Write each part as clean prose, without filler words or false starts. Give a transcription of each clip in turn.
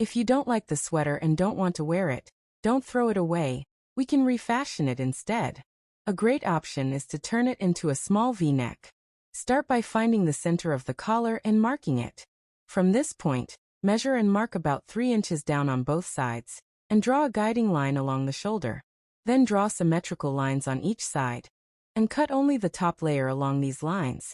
If you don't like the sweater and don't want to wear it, don't throw it away, we can refashion it instead. A great option is to turn it into a small V-neck. Start by finding the center of the collar and marking it. From this point, measure and mark about 3 inches down on both sides, and draw a guiding line along the shoulder. Then draw symmetrical lines on each side, and cut only the top layer along these lines.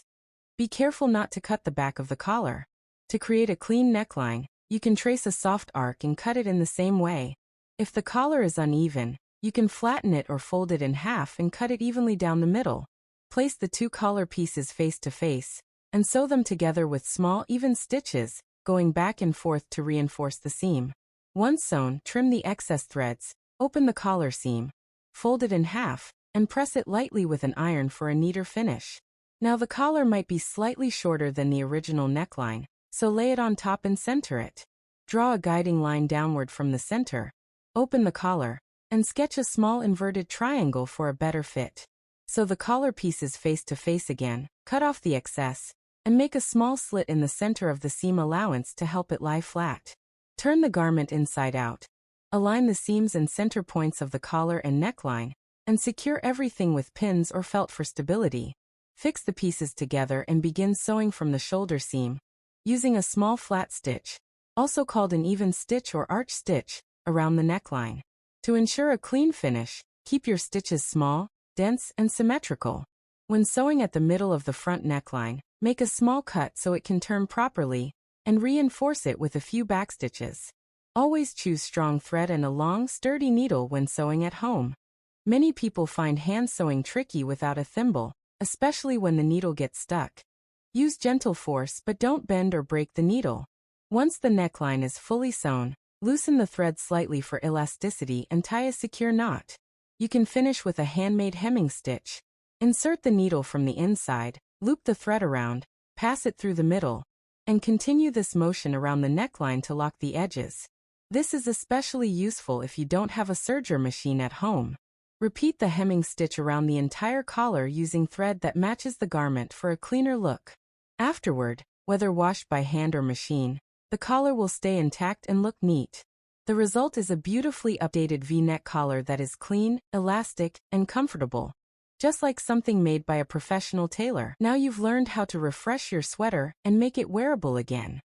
Be careful not to cut the back of the collar. To create a clean neckline, you can trace a soft arc and cut it in the same way. If the collar is uneven, you can flatten it or fold it in half and cut it evenly down the middle. Place the 2 collar pieces face to face, and sew them together with small, even stitches, going back and forth to reinforce the seam. Once sewn, trim the excess threads, open the collar seam, fold it in half, and press it lightly with an iron for a neater finish. Now the collar might be slightly shorter than the original neckline, so lay it on top and center it. Draw a guiding line downward from the center, open the collar, and sketch a small inverted triangle for a better fit. Sew the collar pieces face to face again, cut off the excess, and make a small slit in the center of the seam allowance to help it lie flat. Turn the garment inside out. Align the seams and center points of the collar and neckline, and secure everything with pins or felt for stability. Fix the pieces together and begin sewing from the shoulder seam, using a small flat stitch, also called an even stitch or arch stitch, around the neckline. To ensure a clean finish, keep your stitches small, dense, and symmetrical. When sewing at the middle of the front neckline, make a small cut so it can turn properly, and reinforce it with a few backstitches. Always choose strong thread and a long, sturdy needle when sewing at home. Many people find hand sewing tricky without a thimble, especially when the needle gets stuck. Use gentle force but don't bend or break the needle. Once the neckline is fully sewn, loosen the thread slightly for elasticity and tie a secure knot. You can finish with a handmade hemming stitch. Insert the needle from the inside, loop the thread around, pass it through the middle, and continue this motion around the neckline to lock the edges. This is especially useful if you don't have a serger machine at home. Repeat the hemming stitch around the entire collar using thread that matches the garment for a cleaner look. Afterward, whether washed by hand or machine, the collar will stay intact and look neat. The result is a beautifully updated V-neck collar that is clean, elastic, and comfortable, just like something made by a professional tailor. Now you've learned how to refresh your sweater and make it wearable again.